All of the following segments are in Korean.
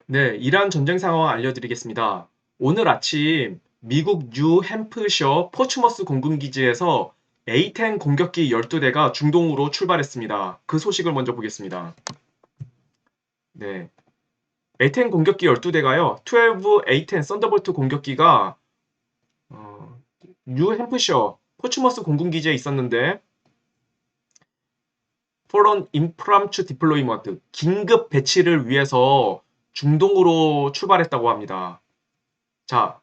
네, 이란 전쟁 상황 알려드리겠습니다. 오늘 아침 미국 뉴햄프셔 포츠머스 공군기지에서 A-10 공격기 12대가 중동으로 출발했습니다. 그 소식을 먼저 보겠습니다. 네, A-10 공격기 12대가요, 12 A-10 썬더볼트 공격기가 어, 뉴햄프셔 포츠머스 공군기지에 있었는데 For an impromptu deployment, 긴급 배치를 위해서 중동으로 출발했다고 합니다. 자,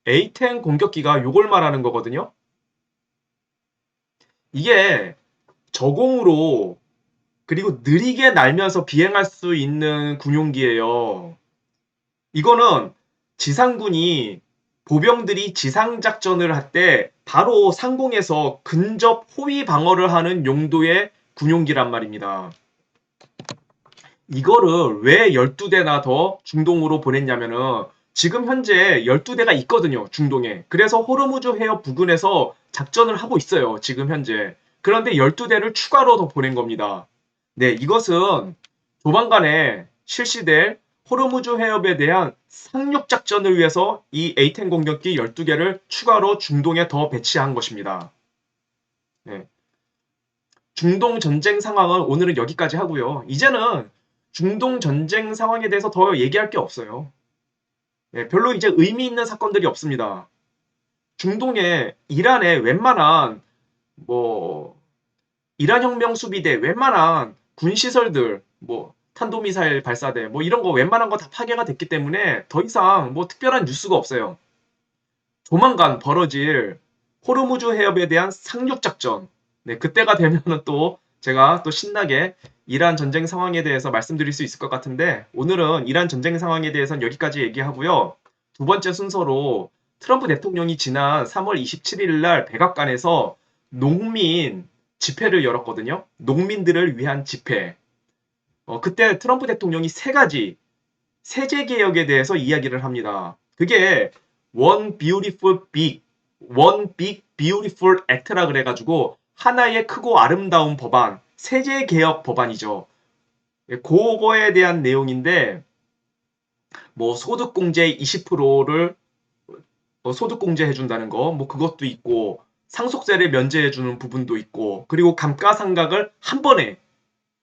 A-10 공격기가 요걸 말하는 거거든요. 이게 저공으로 그리고 느리게 날면서 비행할 수 있는 군용기예요. 이거는 지상군이 보병들이 지상작전을 할 때 바로 상공에서 근접 호위 방어를 하는 용도의 군용기란 말입니다. 이거를 왜 12대나 더 중동으로 보냈냐면은 지금 현재 12대가 있거든요, 중동에. 그래서 호르무즈 해협 부근에서 작전을 하고 있어요, 지금 현재. 그런데 12대를 추가로 더 보낸 겁니다. 네, 이것은 조만간에 실시될 호르무즈 해협에 대한 상륙 작전을 위해서 이 A-10 공격기 12개를 추가로 중동에 더 배치한 것입니다. 네. 중동 전쟁 상황은 오늘은 여기까지 하고요. 이제는 중동 전쟁 상황에 대해서 더 얘기할 게 없어요. 네, 별로 이제 의미 있는 사건들이 없습니다. 중동에 이란의 웬만한 뭐 이란 혁명 수비대 웬만한 군 시설들 뭐 탄도미사일 발사대 뭐 이런 거 웬만한 거 다 파괴가 됐기 때문에 더 이상 뭐 특별한 뉴스가 없어요. 조만간 벌어질 호르무즈 해협에 대한 상륙 작전. 네, 그때가 되면은 또 제가 또 신나게 이란 전쟁 상황에 대해서 말씀드릴 수 있을 것 같은데 오늘은 이란 전쟁 상황에 대해서는 여기까지 얘기하고요. 두 번째 순서로 트럼프 대통령이 지난 3월 27일 날 백악관에서 농민 집회를 열었거든요. 농민들을 위한 집회. 그때 트럼프 대통령이 세 가지 세제 개혁에 대해서 이야기를 합니다. 그게 One Beautiful Big, One Big Beautiful Act라 그래가지고 하나의 크고 아름다운 법안, 세제 개혁 법안이죠. 그거에 대한 내용인데 뭐 소득공제 20%를 소득공제 해준다는 거, 뭐 그것도 있고 상속세를 면제해주는 부분도 있고 그리고 감가상각을 한 번에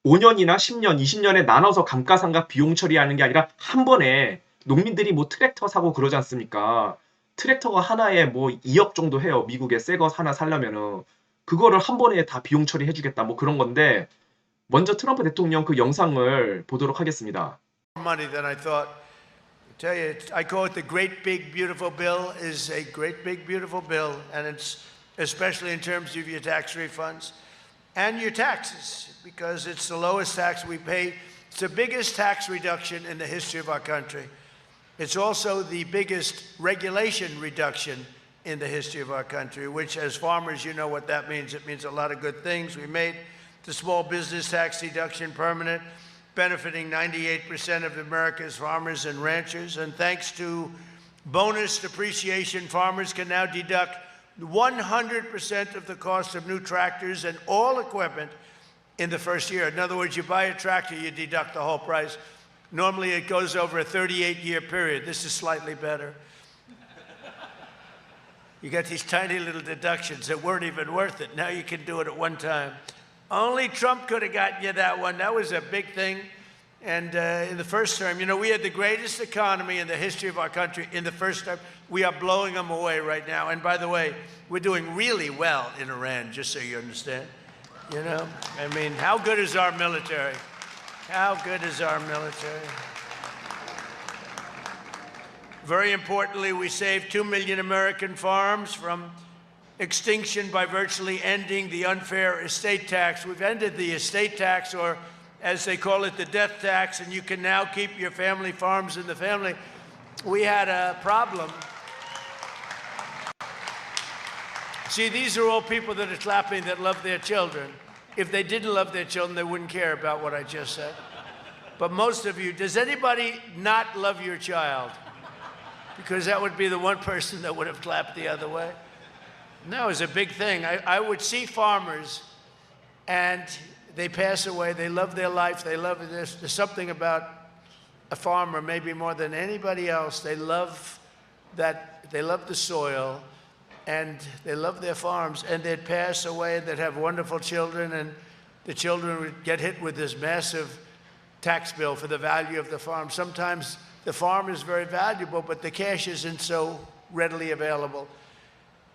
5년이나 10년, 20년에 나눠서 감가상각 비용 처리하는 게 아니라 한 번에 농민들이 뭐 트랙터 사고 그러지 않습니까? 트랙터가 하나에 뭐 2억 정도 해요. 미국에 새 거 하나 살려면은. 그거를 한 번에 다 비용 처리해주겠다. 뭐 그런 건데 먼저 트럼프 대통령 그 영상을 보도록 하겠습니다. Money than I thought. I tell you, I call it the great big beautiful bill. Is a great big beautiful bill, and it's especially in terms of your tax refunds and your taxes, because it's the lowest tax we pay. It's the biggest tax reduction in the history of our country. It's also the biggest regulation reduction in the history of our country, which, as farmers, you know what that means. It means a lot of good things. We made the small business tax deduction permanent, benefiting 98% of America's farmers and ranchers. And thanks to bonus depreciation, farmers can now deduct 100% of the cost of new tractors and all equipment in the first year. In other words, you buy a tractor, you deduct the whole price. Normally it goes over a 38-year period. This is slightly better. You got these tiny little deductions that weren't even worth it. Now you can do it at one time. Only Trump could have gotten you that one. That was a big thing. And in the first term, you know, we had the greatest economy in the history of our country in the first term. We are blowing them away right now. And by the way, we're doing really well in Iran, just so you understand. You know, I mean, how good is our military? How good is our military? Very importantly, we saved 2 million American farms from extinction by virtually ending the unfair estate tax. We've ended the estate tax, or as they call it, the death tax, and you can now keep your family farms in the family. We had a problem. See, these are all people that are clapping that love their children. If they didn't love their children, they wouldn't care about what I just said. But most of you, does anybody not love your child? Because that would be the one person that would have clapped the other way. No, it's a big thing. I would see farmers, and they pass away. They love their life. They love this. There's something about a farmer maybe more than anybody else. They love the soil, and they love their farms, and they'd pass away, and they'd have wonderful children, and the children would get hit with this massive tax bill for the value of the farm. Sometimes the farm is very valuable, but the cash isn't so readily available.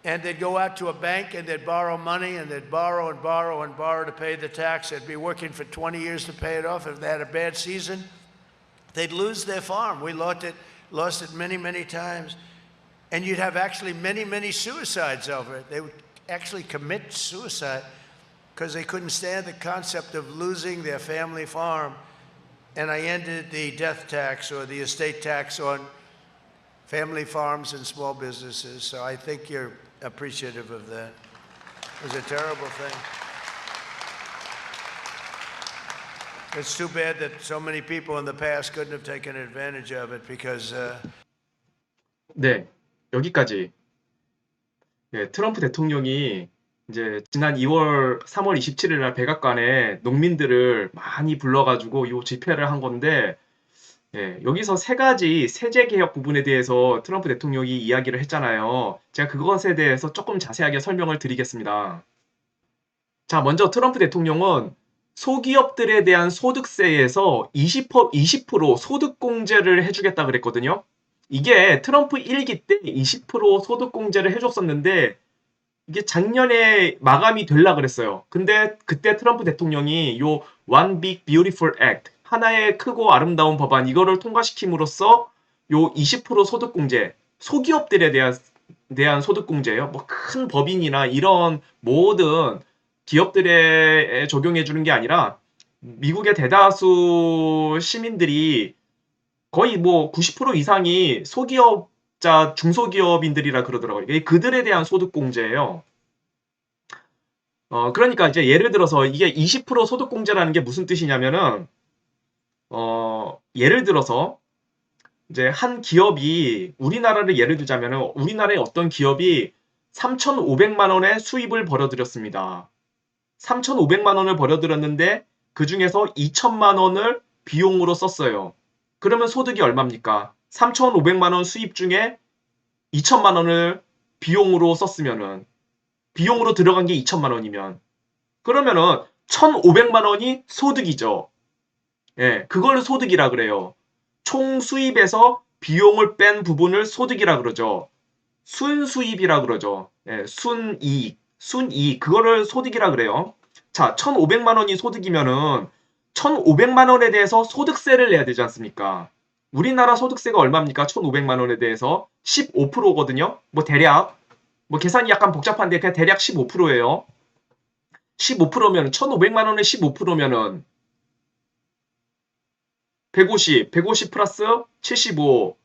And they'd go out to a bank and they'd borrow money, and they'd borrow and borrow and borrow to pay the tax. They'd be working for 20 years to pay it off. If they had a bad season, they'd lose their farm. We lost it many, many times. And you'd have actually many, many suicides over it. They would actually commit suicide because they couldn't stand the concept of losing their family farm. And I ended the death tax or the estate tax on family farms and small businesses. So I think you're appreciative of that. It was a terrible thing. It's too bad that so many people in the past couldn't have taken advantage of it because 네, 여기까지. 예, 트럼프 대통령이 이제 지난 3월 27일 날 백악관에 농민들을 많이 불러가지고 이 집회를 한 건데, 예, 여기서 세 가지 세제 개혁 부분에 대해서 트럼프 대통령이 이야기를 했잖아요. 제가 그것에 대해서 조금 자세하게 설명을 드리겠습니다. 자, 먼저 트럼프 대통령은 소기업들에 대한 소득세에서 20% 소득공제를 해주겠다 그랬거든요. 이게 트럼프 1기 때 20% 소득공제를 해줬었는데 이게 작년에 마감이 되려 그랬어요. 근데 그때 트럼프 대통령이 요 One Big Beautiful Act, 하나의 크고 아름다운 법안, 이거를 통과시킴으로써 요 20% 소득공제, 소기업들에 대한 소득공제예요. 뭐 큰 법인이나 이런 모든 기업들에 적용해 주는 게 아니라 미국의 대다수 시민들이 거의 뭐 90% 이상이 소기업자, 중소기업인들이라 그러더라고요. 이게 그들에 대한 소득공제예요. 그러니까 이제 예를 들어서 이게 20% 소득공제라는 게 무슨 뜻이냐면은, 예를 들어서 이제 한 기업이, 우리나라를 예를 들자면은 우리나라의 어떤 기업이 3,500만 원의 수입을 벌어들였습니다. 3,500만 원을 벌어들였는데 그 중에서 2천만 원을 비용으로 썼어요. 그러면 소득이 얼마입니까? 3,500만 원 수입 중에 2천만 원을 비용으로 썼으면은, 비용으로 들어간 게 2천만 원이면, 그러면은 1,500만 원이 소득이죠. 예, 그걸 소득이라 그래요. 총 수입에서 비용을 뺀 부분을 소득이라 그러죠. 순수입이라 그러죠. 예, 순이익, 그거를 소득이라 그래요. 자, 1,500만 원이 소득이면은 1,500만 원에 대해서 소득세를 내야 되지 않습니까? 우리나라 소득세가 얼마입니까? 1,500만 원에 대해서 15%거든요. 뭐 대략, 뭐 계산이 약간 복잡한데 그냥 대략 15%예요. 15%면 1,500만 원에 15%면은 150 플러스 75,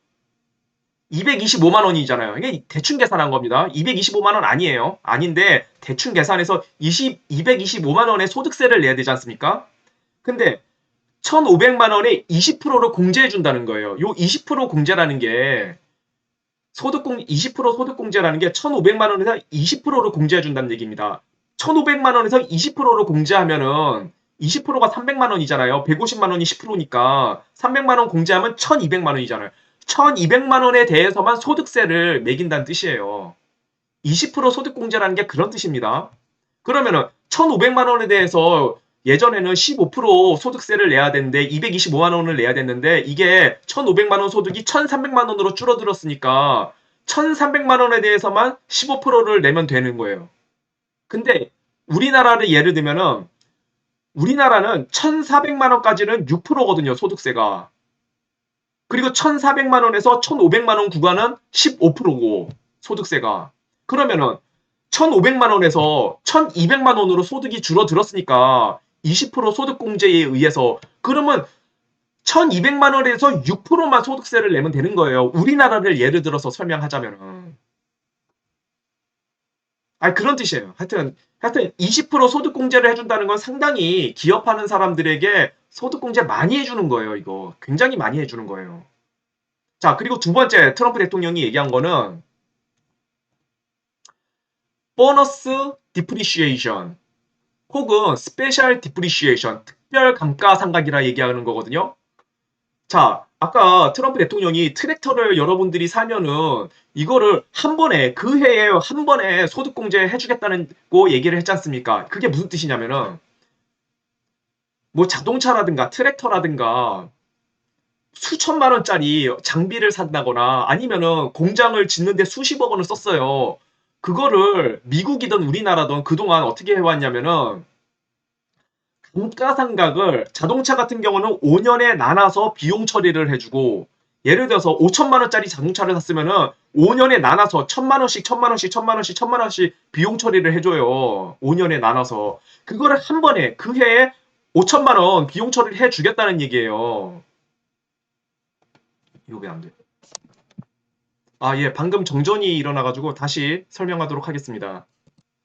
225만 원이잖아요. 이게 대충 계산한 겁니다. 225만 원 아니에요. 아닌데 대충 계산해서 225만 원의 소득세를 내야 되지 않습니까? 근데 1,500만 원에 20%를 공제해 준다는 거예요. 요 20% 공제라는 게 20% 소득공제라는 게 1,500만 원에서 20%를 공제해 준다는 얘기입니다. 1,500만 원에서 20%를 공제하면은 20%가 300만 원이잖아요. 150만 원이 10%니까 300만 원 공제하면 1,200만 원이잖아요. 1,200만 원에 대해서만 소득세를 매긴다는 뜻이에요. 20% 소득공제라는 게 그런 뜻입니다. 그러면은 1,500만 원에 대해서 예전에는 15% 소득세를 내야 되는데 225만 원을 내야 됐는데 이게 1,500만 원 소득이 1,300만 원으로 줄어들었으니까 1,300만 원에 대해서만 15%를 내면 되는 거예요. 근데 우리나라를 예를 들면은 우리나라는 1,400만 원까지는 6%거든요, 소득세가. 그리고 1,400만 원에서 1,500만 원 구간은 15%고 소득세가. 그러면은 1,500만 원에서 1,200만 원으로 소득이 줄어들었으니까 20% 소득공제에 의해서, 그러면 1,200만 원에서 6%만 소득세를 내면 되는 거예요. 우리나라를 예를 들어서 설명하자면은. 그런 뜻이에요. 하여튼 20% 소득공제를 해준다는 건 상당히 기업하는 사람들에게 소득공제 많이 해주는 거예요. 이거 굉장히 많이 해주는 거예요. 자, 그리고 두 번째 트럼프 대통령이 얘기한 거는 보너스 디프리시에이션 혹은 스페셜 디프리시에이션, 특별 감가상각이라 얘기하는 거거든요. 자, 아까 트럼프 대통령이 트랙터를 여러분들이 사면은 이거를 한 번에 그 해에 한 번에 소득공제 해주겠다는 거 얘기를 했지 않습니까? 그게 무슨 뜻이냐면은 뭐 자동차라든가 트랙터라든가 수천만 원짜리 장비를 산다거나 아니면은 공장을 짓는데 수십억 원을 썼어요. 그거를 미국이든 우리나라든 그동안 어떻게 해왔냐면은 감가상각을 자동차 같은 경우는 5년에 나눠서 비용 처리를 해주고 예를 들어서 5천만 원짜리 자동차를 샀으면은 5년에 나눠서 1천만 원씩 1천만 원씩 1천만 원씩 1천만 원씩 비용 처리를 해줘요. 5년에 나눠서 그거를 한 번에 그 해에 5천만 원 비용 처리를 해주겠다는 얘기예요. 이거 왜 안 돼? 아, 예, 방금 정전이 일어나가지고 다시 설명하도록 하겠습니다.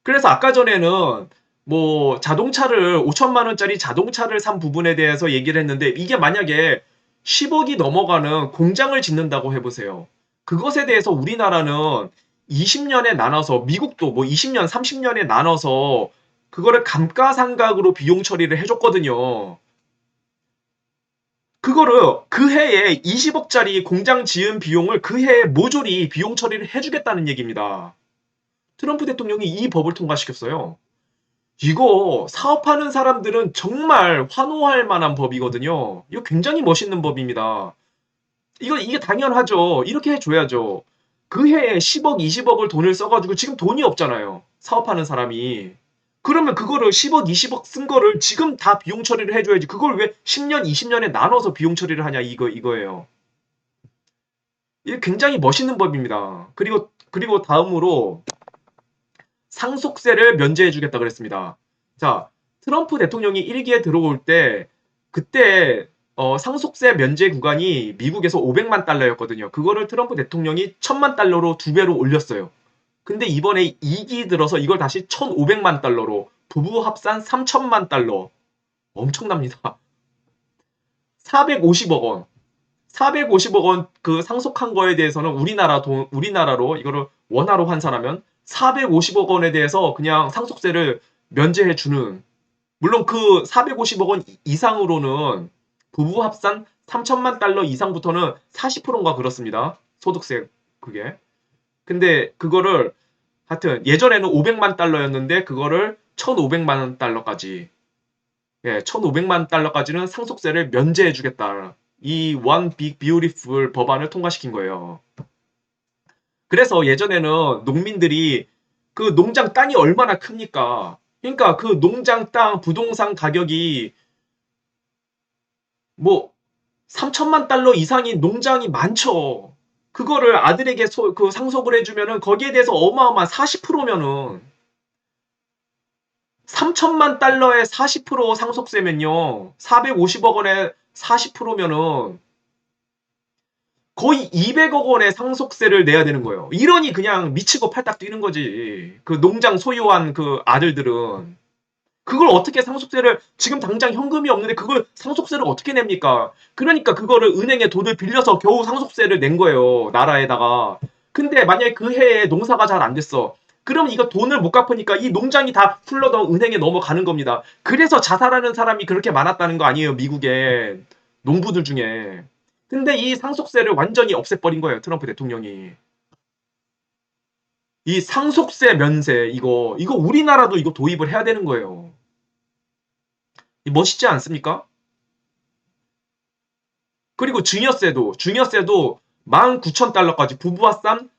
그래서 아까 전에는 뭐 자동차를 5천만 원짜리 자동차를 산 부분에 대해서 얘기를 했는데 이게 만약에 10억이 넘어가는 공장을 짓는다고 해보세요. 그것에 대해서 우리나라는 20년에 나눠서 미국도 뭐 20년, 30년에 나눠서 그거를 감가상각으로 비용 처리를 해줬거든요. 그거를 그 해에 20억짜리 공장 지은 비용을 그 해에 모조리 비용 처리를 해주겠다는 얘기입니다. 트럼프 대통령이 이 법을 통과시켰어요. 이거 사업하는 사람들은 정말 환호할 만한 법이거든요. 이거 굉장히 멋있는 법입니다. 이게 당연하죠. 이렇게 해줘야죠. 그 해에 10억, 20억을 돈을 써가지고 지금 돈이 없잖아요. 사업하는 사람이. 그러면 그거를 10억, 20억 쓴 거를 지금 다 비용 처리를 해줘야지. 그걸 왜 10년, 20년에 나눠서 비용 처리를 하냐, 이거예요. 이게 굉장히 멋있는 법입니다. 그리고 다음으로 상속세를 면제해주겠다 그랬습니다. 자, 트럼프 대통령이 1기에 들어올 때, 그때, 상속세 면제 구간이 미국에서 500만 달러였거든요. 그거를 트럼프 대통령이 1000만 달러로 2배로 올렸어요. 근데 이번에 2기 들어서 이걸 다시 1500만 달러로, 부부 합산 3000만 달러. 엄청납니다. 450억 원. 450억 원 그 상속한 거에 대해서는 우리나라로 이거를 원화로 환산하면 450억 원에 대해서 그냥 상속세를 면제해 주는 물론 그 450억 원 이상으로는 부부 합산 3천만 달러 이상부터는 40%인가 그렇습니다. 소득세 그게. 근데 그거를 하여튼 예전에는 500만 달러였는데 그거를 1,500만 달러까지 1,500만 달러까지는 상속세를 면제해 주겠다. 이 One Big Beautiful 법안을 통과시킨 거예요. 그래서 예전에는 농민들이 그 농장 땅이 얼마나 큽니까? 그러니까 그 농장 땅 부동산 가격이 뭐 3천만 달러 이상인 농장이 많죠. 그거를 아들에게 그 상속을 해주면은 거기에 대해서 어마어마한 40%면은 3천만 달러에 40% 상속세면요. 450억 원에 40%면은 거의 200억 원의 상속세를 내야 되는 거예요. 이러니 그냥 미치고 팔딱 뛰는 거지. 그 농장 소유한 그 아들들은. 그걸 어떻게 상속세를 지금 당장 현금이 없는데 그걸 상속세를 어떻게 냅니까? 그러니까 그거를 은행에 돈을 빌려서 겨우 상속세를 낸 거예요. 나라에다가. 근데 만약에 그 해에 농사가 잘 안 됐어. 그럼 이거 돈을 못 갚으니까 이 농장이 다 풀러서 은행에 넘어가는 겁니다. 그래서 자살하는 사람이 그렇게 많았다는 거 아니에요, 미국에. 농부들 중에. 근데 이 상속세를 완전히 없애버린 거예요, 트럼프 대통령이. 이 상속세 면세, 이거 우리나라도 이거 도입을 해야 되는 거예요. 멋있지 않습니까? 그리고 증여세도 19,000달러까지 부부와 싼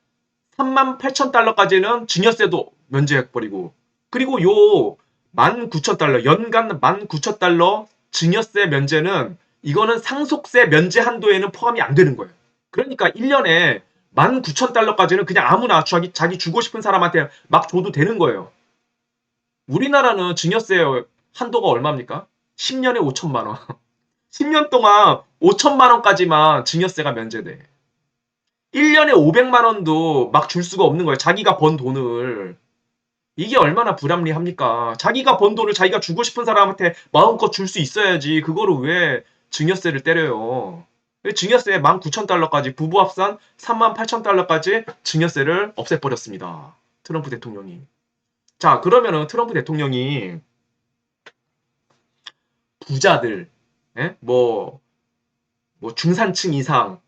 38,000달러까지는 증여세도 면제해버리고 그리고 요 19,000달러 연간 19,000달러 증여세 면제는 이거는 상속세 면제 한도에는 포함이 안 되는 거예요. 그러니까 1년에 19,000달러까지는 그냥 아무나 자기 주고 싶은 사람한테 막 줘도 되는 거예요. 우리나라는 증여세 한도가 얼마입니까? 10년에 5천만 원. 10년 동안 5천만 원까지만 증여세가 면제돼. 1년에 500만 원도 막 줄 수가 없는 거예요. 자기가 번 돈을. 이게 얼마나 불합리합니까? 자기가 번 돈을 자기가 주고 싶은 사람한테 마음껏 줄 수 있어야지. 그거를 왜 증여세를 때려요? 증여세 19,000달러까지 부부 합산 38,000달러까지 증여세를 없애버렸습니다. 트럼프 대통령이. 자, 그러면은 트럼프 대통령이 부자들, 예? 뭐 뭐 중산층 이상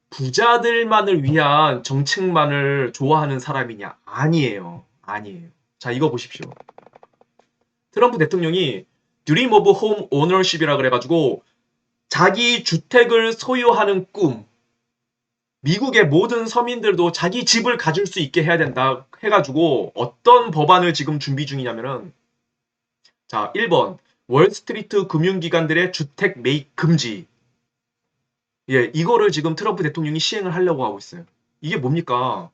부자들만을 위한 정책만을 좋아하는 사람이냐? 아니에요. 아니에요. 자, 이거 보십시오. 트럼프 대통령이 Dream of Home Ownership이라 그래가지고 자기 주택을 소유하는 꿈, 미국의 모든 서민들도 자기 집을 가질 수 있게 해야 된다 해가지고 어떤 법안을 지금 준비 중이냐면은, 자, 1번 월스트리트 금융기관들의 주택 매입 금지. 예, 이거를 지금 트럼프 대통령이 시행을 하려고 하고 있어요. 이게 뭡니까?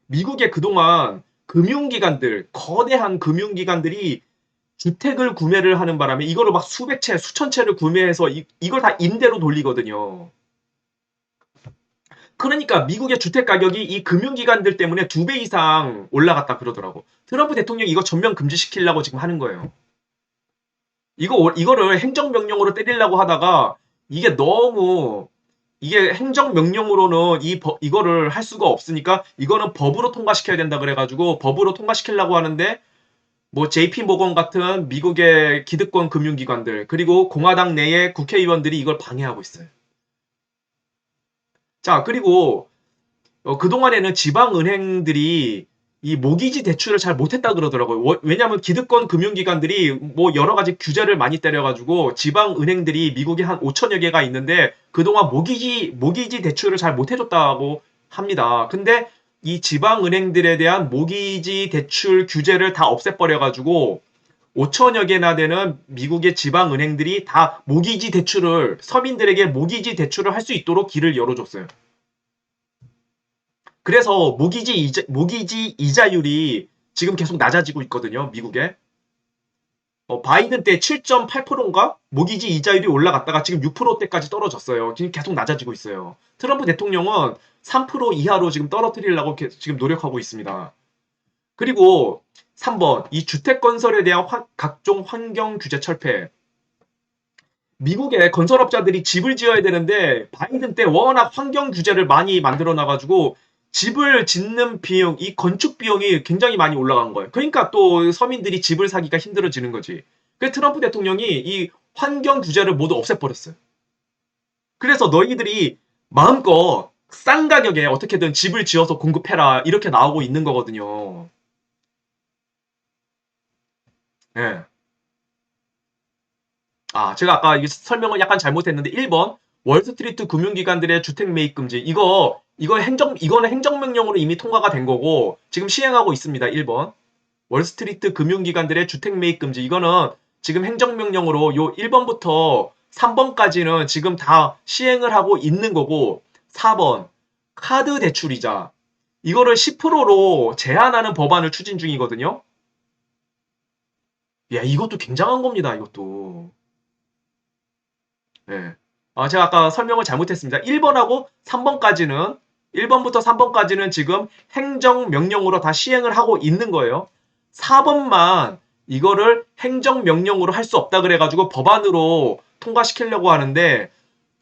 미국의 그동안 금융기관들, 거대한 금융기관들이 주택을 구매를 하는 바람에 이거를 막 수백 채, 수천 채를 구매해서 이걸 다 임대로 돌리거든요. 그러니까 미국의 주택 가격이 이 금융기관들 때문에 2배 이상 올라갔다 그러더라고. 트럼프 대통령이 이거 전면 금지시키려고 지금 하는 거예요. 이거를 행정명령으로 때리려고 하다가 이게 너무 이게 행정명령으로는 이거를 할 수가 없으니까 이거는 법으로 통과시켜야 된다 그래가지고 법으로 통과시키려고 하는데 뭐 JP 모건 같은 미국의 기득권 금융기관들 그리고 공화당 내의 국회의원들이 이걸 방해하고 있어요. 자, 그리고 그동안에는 지방은행들이 이 모기지 대출을 잘 못했다 그러더라고요. 왜냐하면 기득권 금융기관들이 뭐 여러 가지 규제를 많이 때려가지고 지방은행들이 미국에 한 5천여 개가 있는데 그동안 모기지 대출을 잘 못해줬다고 합니다. 근데 이 지방은행들에 대한 모기지 대출 규제를 다 없애버려가지고 5천여 개나 되는 미국의 지방은행들이 다 서민들에게 모기지 대출을 할 수 있도록 길을 열어줬어요. 그래서 모기지 이자율이 지금 계속 낮아지고 있거든요, 미국에. 바이든 때 7.8%인가? 모기지 이자율이 올라갔다가 지금 6%대까지 떨어졌어요. 지금 계속 낮아지고 있어요. 트럼프 대통령은 3% 이하로 지금 떨어뜨리려고 지금 노력하고 있습니다. 그리고 3번, 이 주택 건설에 대한 각종 환경 규제 철폐. 미국의 건설업자들이 집을 지어야 되는데 바이든 때 워낙 환경 규제를 많이 만들어 놔가지고 집을 짓는 비용, 이 건축 비용이 굉장히 많이 올라간 거예요. 그러니까 또 서민들이 집을 사기가 힘들어지는 거지. 그래서 트럼프 대통령이 이 환경 규제를 모두 없애버렸어요. 그래서 너희들이 마음껏 싼 가격에 어떻게든 집을 지어서 공급해라 이렇게 나오고 있는 거거든요. 예. 제가 아까 설명을 약간 잘못했는데 1번 월스트리트 금융기관들의 주택 매입 금지 이거는 행정명령으로 이미 통과가 된 거고 지금 시행하고 있습니다. 1번 월스트리트 금융기관들의 주택 매입 금지 이거는 지금 행정명령으로 요 1번부터 3번까지는 지금 다 시행을 하고 있는 거고 4번 카드 대출이자 이거를 10%로 제한하는 법안을 추진 중이거든요. 야, 이것도 굉장한 겁니다. 이것도. 네. 제가 아까 설명을 잘못했습니다. 1번부터 3번까지는 지금 행정명령으로 다 시행을 하고 있는 거예요. 4번만 이거를 행정명령으로 할 수 없다 그래가지고 법안으로 통과시키려고 하는데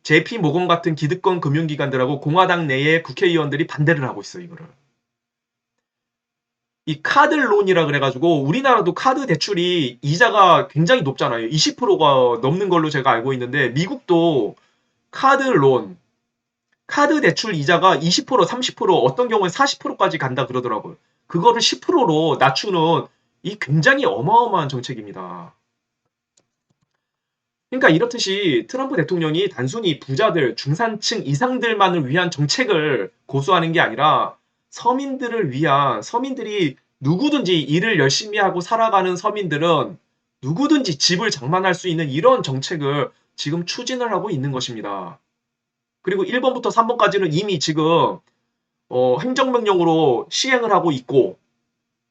JP 모건 같은 기득권 금융기관들하고 공화당 내의 국회의원들이 반대를 하고 있어요, 이거를. 이 카드론이라 그래가지고 우리나라도 카드 대출이 이자가 굉장히 높잖아요. 20%가 넘는 걸로 제가 알고 있는데 미국도 카드론, 카드 대출 이자가 20%, 30%, 어떤 경우는 40%까지 간다 그러더라고요. 그거를 10%로 낮추는 이 굉장히 어마어마한 정책입니다. 그러니까 이렇듯이 트럼프 대통령이 단순히 부자들, 중산층 이상들만을 위한 정책을 고수하는 게 아니라 서민들이 누구든지 일을 열심히 하고 살아가는 서민들은 누구든지 집을 장만할 수 있는 이런 정책을 지금 추진을 하고 있는 것입니다. 그리고 1번부터 3번까지는 이미 지금 행정명령으로 시행을 하고 있고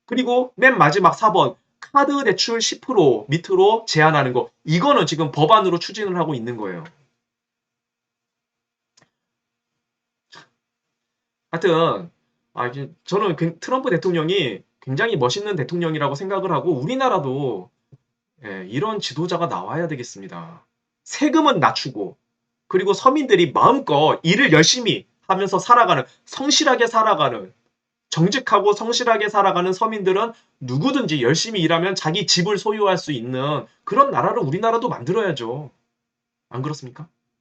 그리고 맨 마지막 4번 카드 대출 10% 밑으로 제한하는 거 이거는 지금 법안으로 추진을 하고 있는 거예요. 하여튼 저는 트럼프 대통령이 굉장히 멋있는 대통령이라고 생각을 하고 우리나라도 이런 지도자가 나와야 되겠습니다. 세금은 낮추고 그리고 서민들이 마음껏 일을 열심히 하면서 성실하게 살아가는 정직하고 성실하게 살아가는 서민들은 누구든지 열심히 일하면 자기 집을 소유할 수 있는 그런 나라를 우리나라도 만들어야죠. 안 그렇습니까?